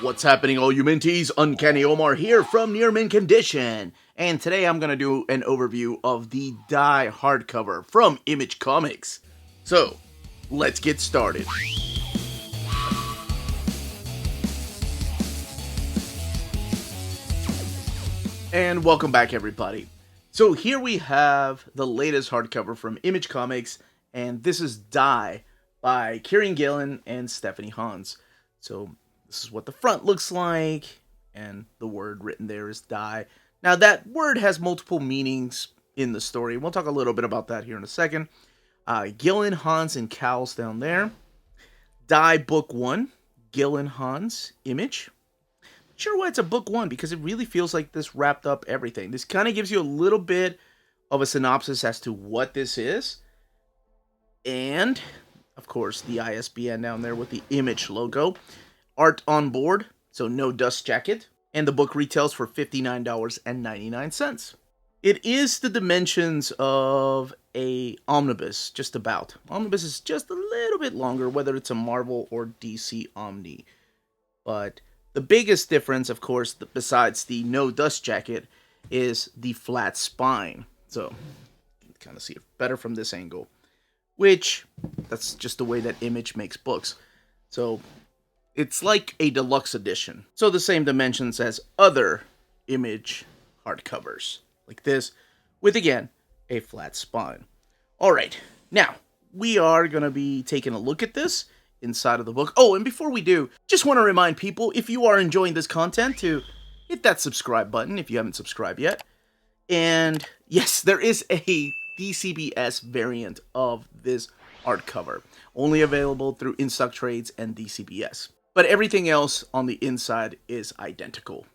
What's happening, all you minties? Uncanny Omar here from Near Mint Condition, and today I'm going to do an overview of the Die hardcover from Image Comics. So, let's get started. And welcome back, everybody. So here we have the latest hardcover from Image Comics, and this is Die by Kieron Gillen and Stephanie Hans. So this is what the front looks like, and the word written there is Die. Now that word has multiple meanings in the story. We'll talk a little bit about that here in a second. Gillen, Hans, and Cowles down there. Die Book 1, Gillen, Hans, Image. Sure why it's a book 1, because it really feels like this wrapped up everything. This kind of gives you a little bit of a synopsis as to what this is. And, of course, the ISBN down there with the Image logo. Art on board, so no dust jacket. And the book retails for $59.99. It is the dimensions of a omnibus, just about. Omnibus is just a little bit longer, whether it's a Marvel or DC Omni. But the biggest difference, of course, besides the no dust jacket, is the flat spine. So, you can kind of see it better from this angle. Which, that's just the way that Image makes books. So, it's like a deluxe edition. So, the same dimensions as other Image hardcovers. Like this, with, again, a flat spine. Alright, now, we are going to be taking a look at this inside of the book. Oh, and before we do, just want to remind people, if you are enjoying this content, to hit that subscribe button if you haven't subscribed yet. And yes, there is a DCBS variant of this hardcover, only available through in-stock trades and DCBS. But everything else on the inside is identical.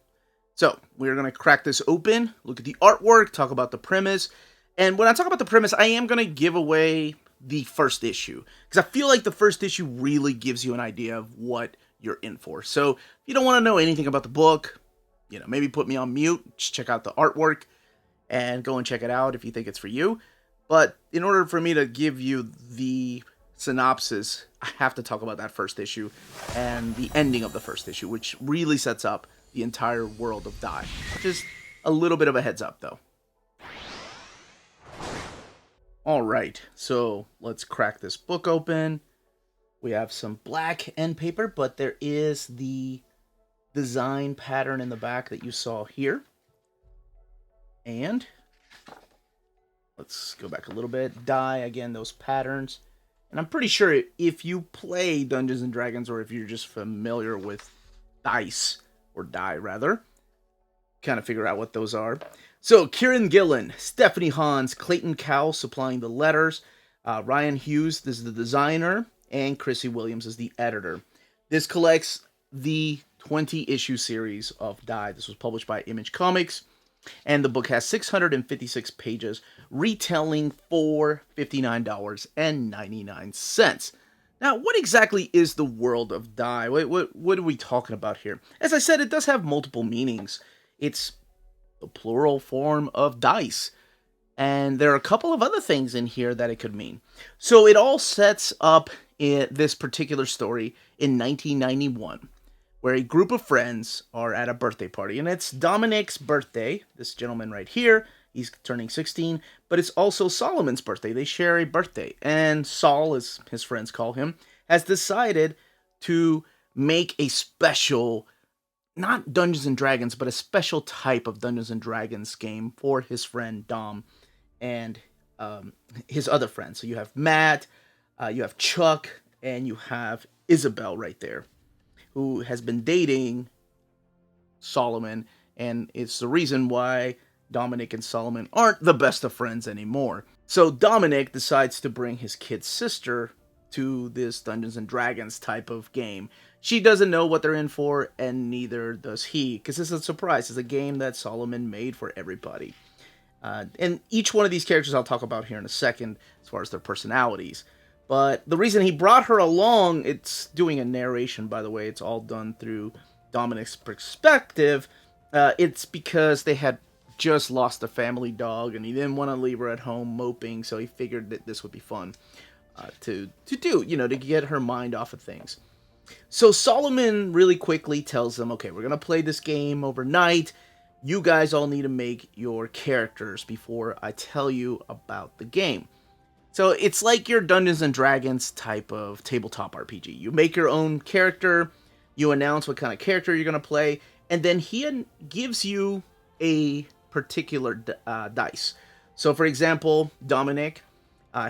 So, we're going to crack this open, look at the artwork, talk about the premise. And when I talk about the premise, I am going to give away the first issue, because I feel like the first issue really gives you an idea of what you're in for. So if you don't want to know anything about the book, maybe put me on mute, just check out the artwork and go and check it out if you think it's for you. But in order for me to give you the synopsis, I have to talk about that first issue and the ending of the first issue, which really sets up the entire world of Die. Just a little bit of a heads up, though. Alright, so let's crack this book open. We have some black end paper, but there is the design pattern in the back that you saw here. And let's go back a little bit. Die, again, those patterns. And I'm pretty sure if you play Dungeons & Dragons, or if you're just familiar with dice, or die rather, kind of figure out what those are. So, Kieron Gillen, Stephanie Hans, Clayton Cowles supplying the letters, Ryan Hughes is the designer, and Chrissy Williams is the editor. This collects the 20-issue series of Die. This was published by Image Comics, and the book has 656 pages, retailing for $59.99. Now, what exactly is the world of Die? What are we talking about here? As I said, it does have multiple meanings. It's the plural form of dice. And there are a couple of other things in here that it could mean. So it all sets up in this particular story in 1991, where a group of friends are at a birthday party. And it's Dominic's birthday, this gentleman right here. He's turning 16, but it's also Solomon's birthday. They share a birthday. And Sol, as his friends call him, has decided to make a special, not Dungeons & Dragons, but a special type of Dungeons & Dragons game for his friend Dom and his other friends. So you have Matt, you have Chuck, and you have Isabel right there, who has been dating Solomon, and it's the reason why Dominic and Solomon aren't the best of friends anymore. So Dominic decides to bring his kid sister to this Dungeons & Dragons type of game. She doesn't know what they're in for, and neither does he, because it's a surprise. It's a game that Solomon made for everybody. And each one of these characters I'll talk about here in a second, as far as their personalities. But the reason he brought her along, it's doing a narration, by the way. It's all done through Dominic's perspective. It's because they had just lost a family dog, and he didn't want to leave her at home moping, so he figured that this would be fun to do, to get her mind off of things. So Solomon really quickly tells them, okay, we're going to play this game overnight. You guys all need to make your characters before I tell you about the game. So it's like your Dungeons and Dragons type of tabletop RPG. You make your own character, you announce what kind of character you're going to play, and then he gives you a particular dice. So for example, Dominic,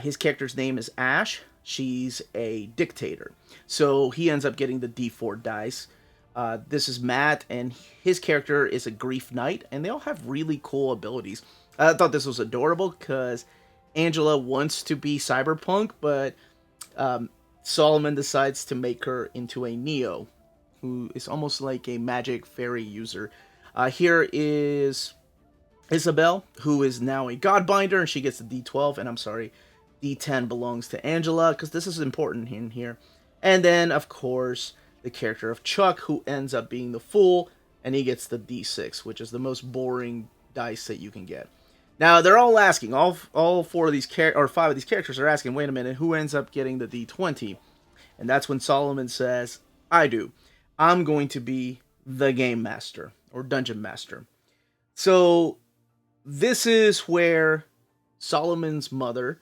his character's name is Ash. She's a dictator. So he ends up getting the D4 dice. This is Matt, and his character is a grief knight, and they all have really cool abilities. I thought this was adorable because Angela wants to be cyberpunk, but Solomon decides to make her into a Neo, who is almost like a magic fairy user. Here is Isabel, who is now a Godbinder, and she gets the D12, and I'm sorry, D10 belongs to Angela, because this is important in here. And then, of course, the character of Chuck, who ends up being the Fool, and he gets the D6, which is the most boring dice that you can get. Now, they're all asking, all four of these, or five of these characters are asking, wait a minute, who ends up getting the D20? And that's when Solomon says, I do. I'm going to be the Game Master, or Dungeon Master. So, this is where Solomon's mother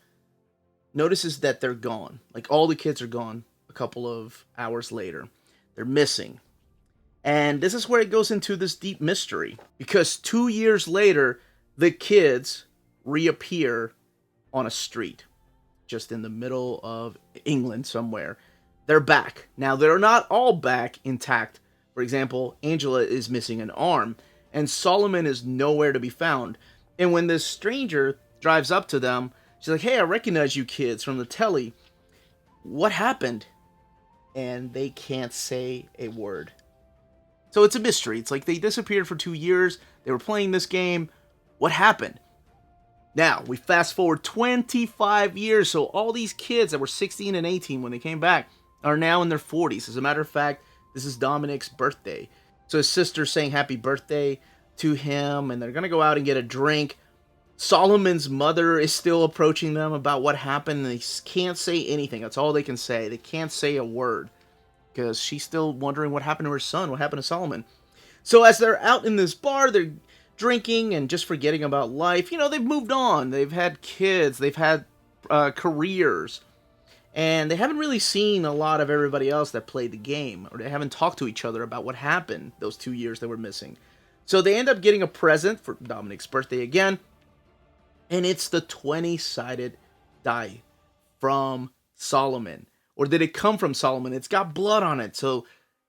notices that they're gone. Like, all the kids are gone a couple of hours later. They're missing. And this is where it goes into this deep mystery. Because 2 years later, the kids reappear on a street. Just in the middle of England somewhere. They're back. Now, they're not all back intact. For example, Angela is missing an arm. And Solomon is nowhere to be found. And when this stranger drives up to them, she's like, hey, I recognize you kids from the telly. What happened? And they can't say a word. So it's a mystery. It's like they disappeared for 2 years. They were playing this game. What happened? Now, we fast forward 25 years. So all these kids that were 16 and 18 when they came back are now in their 40s. As a matter of fact, this is Dominic's birthday. So his sister's saying happy birthday to him. And they're going to go out and get a drink. Solomon's mother is still approaching them about what happened. They can't say anything. That's all they can say. They can't say a word because she's still wondering what happened to her son, what happened to Solomon. So as they're out in this bar, they're drinking and just forgetting about life. You know, they've moved on. They've had kids. They've had careers. And they haven't really seen a lot of everybody else that played the game, or they haven't talked to each other about what happened those 2 years they were missing. So they end up getting a present for Dominic's birthday again. And it's the 20-sided die from Solomon. Or did it come from Solomon? It's got blood on it. So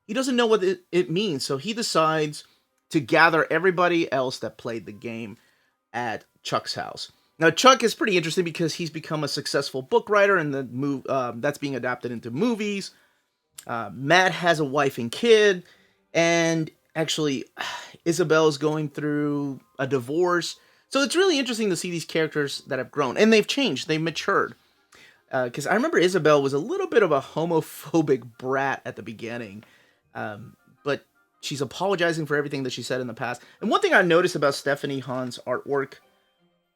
he doesn't know what it means. So he decides to gather everybody else that played the game at Chuck's house. Now, Chuck is pretty interesting because he's become a successful book writer, and that's being adapted into movies. Matt has a wife and kid. And actually, Isabel's going through a divorce. So it's really interesting to see these characters that have grown. And they've changed. They've matured. Because I remember Isabel was a little bit of a homophobic brat at the beginning. But she's apologizing for everything that she said in the past. And one thing I noticed about Stephanie Hahn's artwork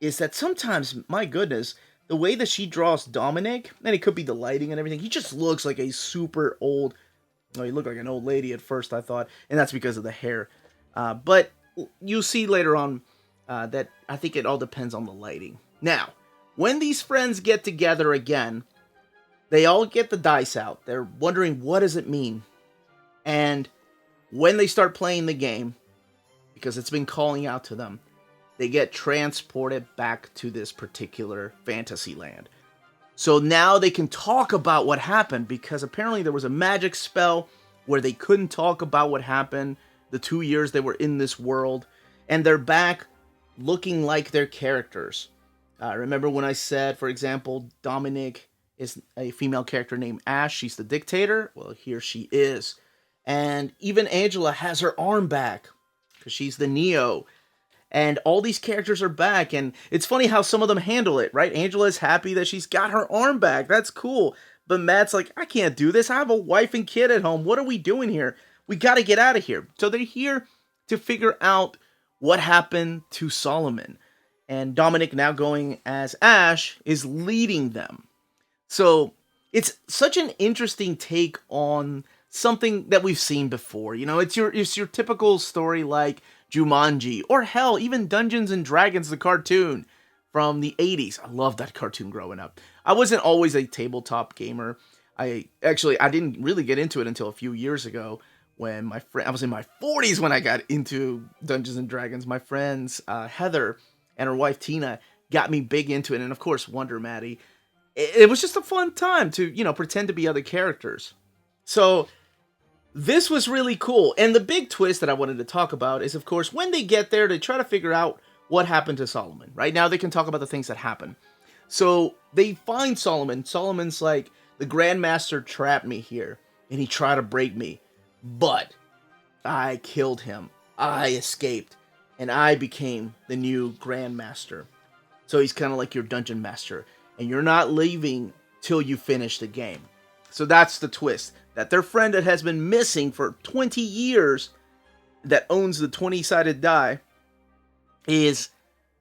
is that sometimes, my goodness, the way that she draws Dominic, and it could be the lighting and everything, he just looks like a super old... Well, he looked like an old lady at first, I thought. And that's because of the hair. But you'll see later on... that I think it all depends on the lighting. Now, when these friends get together again, they all get the dice out. They're wondering, what does it mean? And when they start playing the game, because it's been calling out to them, they get transported back to this particular fantasy land. So now they can talk about what happened, because apparently there was a magic spell where they couldn't talk about what happened the 2 years they were in this world, and they're back looking like their characters. Remember when I said, for example, Dominic is a female character named Ash. She's the dictator. Well, here she is. And even Angela has her arm back because she's the Neo. And all these characters are back. And it's funny how some of them handle it, right? Angela's happy that she's got her arm back. That's cool. But Matt's like, I can't do this. I have a wife and kid at home. What are we doing here? We got to get out of here. So they're here to figure out what happened to Solomon. And Dominic, now going as Ash, is leading them. So it's such an interesting take on something that we've seen before. You know, it's your typical story like Jumanji, or hell, even Dungeons and Dragons, the cartoon from the 80s. I loved that cartoon growing up. I wasn't always a tabletop gamer. I didn't really get into it until a few years ago when I was in my 40s when I got into Dungeons and Dragons. My friends Heather and her wife Tina got me big into it, and of course Wonder Maddie. It was just a fun time to, pretend to be other characters. So this was really cool. And the big twist that I wanted to talk about is, of course, when they get there, they try to figure out what happened to Solomon. Right now they can talk about the things that happen. So they find Solomon. Solomon's like, the Grandmaster trapped me here and he tried to break me, but I killed him. I escaped and I became the new Grandmaster. So he's kind of like your dungeon master, and you're not leaving till you finish the game. So that's the twist, that their friend that has been missing for 20 years, that owns the 20-sided die, is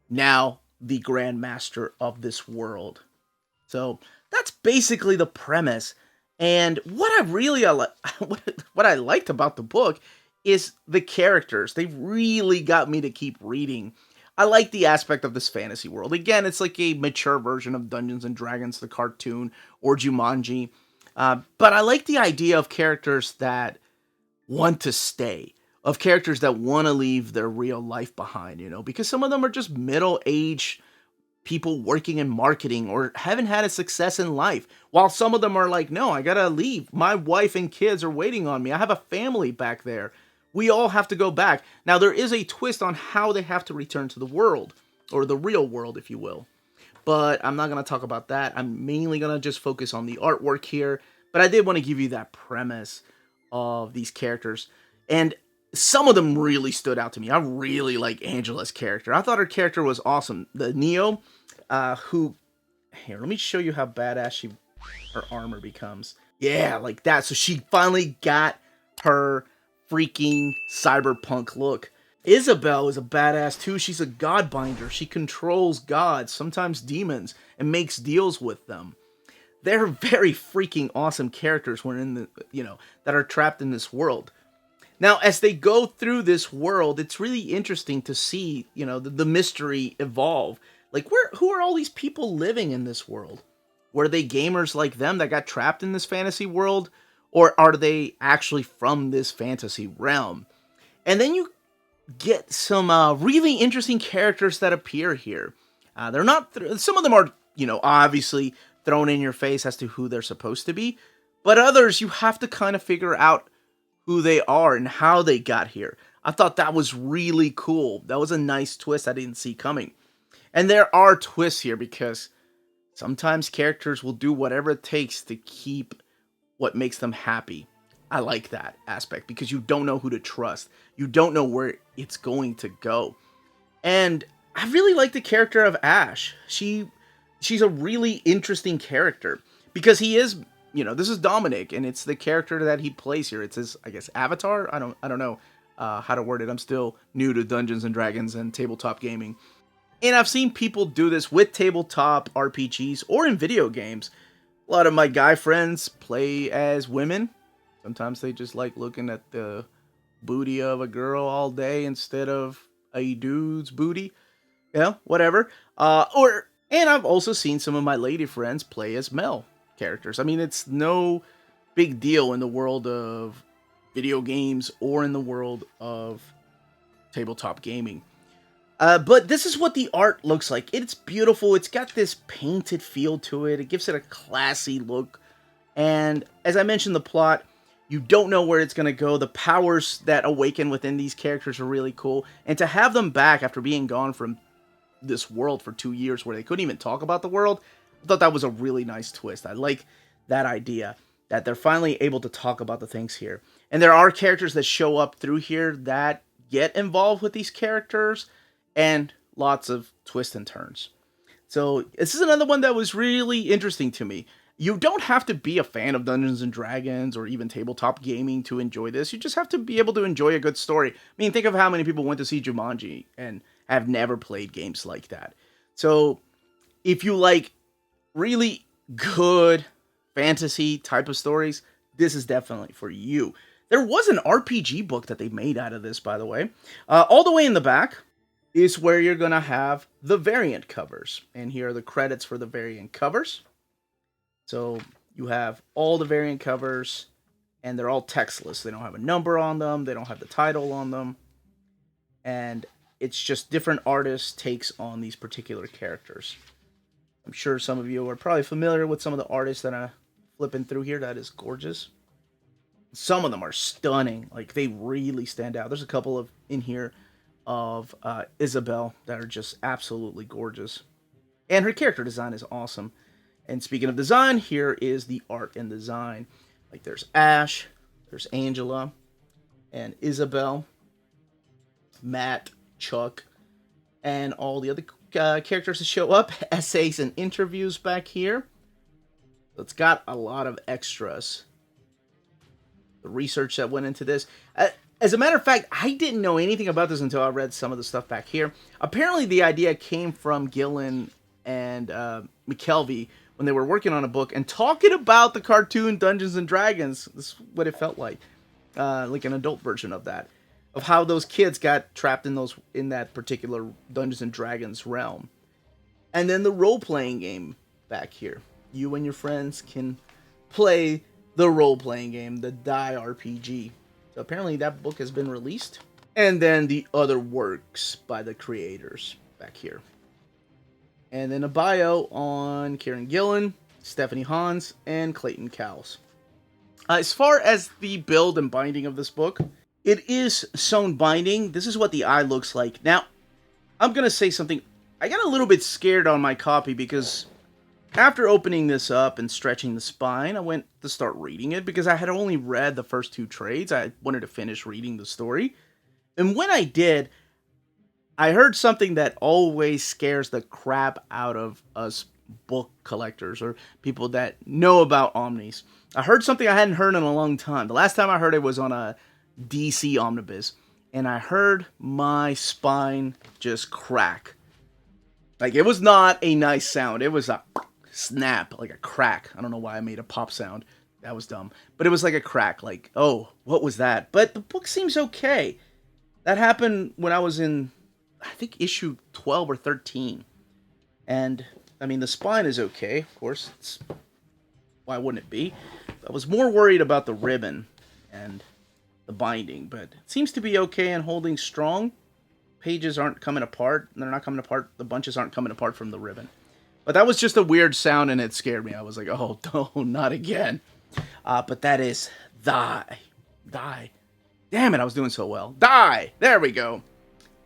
now the Grandmaster of this world. So that's basically the premise. And what I liked about the book is the characters. They really got me to keep reading. I like the aspect of this fantasy world. Again, it's like a mature version of Dungeons and Dragons, the cartoon, or Jumanji. But I like the idea of characters that want to stay, of characters that want to leave their real life behind, because some of them are just middle-aged people working in marketing or haven't had a success in life, while some of them are like, no, I gotta leave. My wife and kids are waiting on me. I have a family back there. We all have to go back. Now, there is a twist on how they have to return to the world, or the real world, if you will. But I'm not going to talk about that. I'm mainly going to just focus on the artwork here. But I did want to give you that premise of these characters. And some of them really stood out to me. I really like Angela's character. I thought her character was awesome. The Neo, who... Here, let me show you how badass her armor becomes. Yeah, like that. So she finally got her freaking cyberpunk look. Isabel is a badass too. She's a godbinder. She controls gods, sometimes demons, and makes deals with them. They're very freaking awesome characters that are trapped in this world. Now, as they go through this world, it's really interesting to see, the mystery evolve. Like, who are all these people living in this world? Were they gamers like them that got trapped in this fantasy world? Or are they actually from this fantasy realm? And then you get some really interesting characters that appear here. They're not... some of them are, obviously thrown in your face as to who they're supposed to be. But others, you have to kind of figure out who they are and how they got here. I thought that was really cool. That was a nice twist I didn't see coming. And there are twists here because sometimes characters will do whatever it takes to keep what makes them happy. I like that aspect because you don't know who to trust. You don't know where it's going to go. And I really like the character of Ash. She's a really interesting character because he is, this is Dominic, and it's the character that he plays here. It's his, I guess, avatar. I don't know how to word it. I'm still new to Dungeons and Dragons and tabletop gaming. And I've seen people do this with tabletop RPGs or in video games. A lot of my guy friends play as women. Sometimes they just like looking at the booty of a girl all day instead of a dude's booty. Whatever. And I've also seen some of my lady friends play as male characters. I mean, it's no big deal in the world of video games or in the world of tabletop gaming. But this is what the art looks like. It's beautiful. It's got this painted feel to it. It gives it a classy look. And as I mentioned, the plot, you don't know where it's going to go. The powers that awaken within these characters are really cool. And to have them back after being gone from this world for 2 years where they couldn't even talk about the world, I thought that was a really nice twist. I like that idea, that they're finally able to talk about the things here. And there are characters that show up through here that get involved with these characters, and lots of twists and turns. So this is another one that was really interesting to me. You don't have to be a fan of Dungeons and Dragons or even tabletop gaming to enjoy this. You just have to be able to enjoy a good story. I mean, think of how many people went to see Jumanji and have never played games like that. So if you like really good fantasy type of stories, this is definitely for you. There was an RPG book that they made out of this, by the way. All the way in the back is where you're going to have the variant covers. And here are the credits for the variant covers. So you have all the variant covers, and they're all textless. They don't have a number on them. They don't have the title on them. And it's just different artists' takes on these particular characters. I'm sure some of you are probably familiar with some of the artists that I'm flipping through here. That is gorgeous. Some of them are stunning. Like, they really stand out. There's a couple of in here of Isabel that are just absolutely gorgeous. And her character design is awesome. And speaking of design, here is the art and design. Like, there's Ash, there's Angela, and Isabel, Matt, Chuck, and all the other characters that show up. Essays and interviews back here. So it's got a lot of extras. The research that went into this. As a matter of fact, I didn't know anything about this until I read some of the stuff back here. Apparently, the idea came from Gillen and McKelvey when they were working on a book and talking about the cartoon Dungeons and Dragons. This is what it felt like an adult version of that, of how those kids got trapped in that particular Dungeons and Dragons realm. And then the role-playing game back here. You and your friends can play the role-playing game, the Die RPG. So apparently that book has been released. And then the other works by the creators back here. And then a bio on Kieron Gillen, Stephanie Hans, and Clayton Cowles. As far as the build and binding of this book, it is sewn binding. This is what the eye looks like. Now, I'm going to say something. I got a little bit scared on my copy because after opening this up and stretching the spine, I went to start reading it because I had only read the first 2 trades. I wanted to finish reading the story. And when I did, I heard something that always scares the crap out of us book collectors or people that know about omnis. I heard something I hadn't heard in a long time. The last time I heard it was on a DC omnibus, and I heard my spine just crack. Like, it was not a nice sound. It was a snap, like a crack. I don't know why I made a pop sound. That was dumb. But it was like a crack, like, oh, what was that? But the book seems okay. That happened when I was in, I think, issue 12 or 13. And, I mean, the spine is okay, of course. Why wouldn't it be? I was more worried about the ribbon and the binding, but it seems to be okay and holding strong. Pages aren't coming apart. They're not coming apart. The bunches aren't coming apart from the ribbon. But that was just a weird sound, and it scared me. I was like, oh, no, not again. But that is Die. Damn it, I was doing so well. Die! There we go.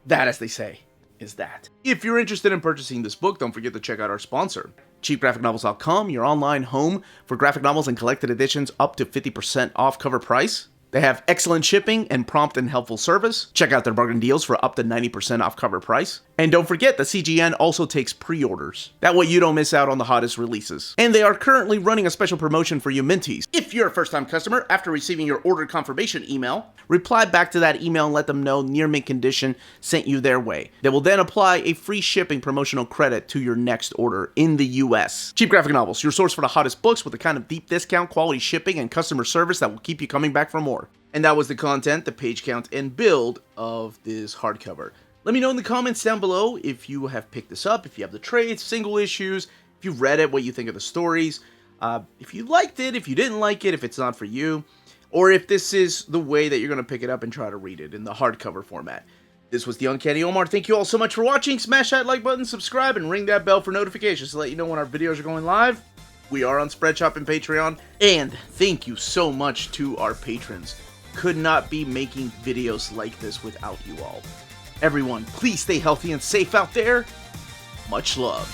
That, as they say, is that. If you're interested in purchasing this book, don't forget to check out our sponsor, cheapgraphicnovels.com, your online home for graphic novels and collected editions up to 50% off cover price. They have excellent shipping and prompt and helpful service. Check out their bargain deals for up to 90% off cover price. And don't forget that CGN also takes pre-orders. That way you don't miss out on the hottest releases. And they are currently running a special promotion for you Minties. If you're a first-time customer, after receiving your order confirmation email, reply back to that email and let them know Near Mint Condition sent you their way. They will then apply a free shipping promotional credit to your next order in the US. Cheap Graphic Novels, your source for the hottest books with the kind of deep discount, quality shipping, and customer service that will keep you coming back for more. And that was the content, the page count, and build of this hardcover. Let me know in the comments down below if you have picked this up, if you have the trades, single issues, if you've read it, what you think of the stories, if you liked it, if you didn't like it, if it's not for you, or if this is the way that you're going to pick it up and try to read it in the hardcover format. This was the Uncanny Omar. Thank you all so much for watching. Smash that like button, subscribe, and ring that bell for notifications to let you know when our videos are going live. We are on Spreadshop and Patreon. And thank you so much to our patrons. Could not be making videos like this without you all. Everyone, please stay healthy and safe out there. Much love.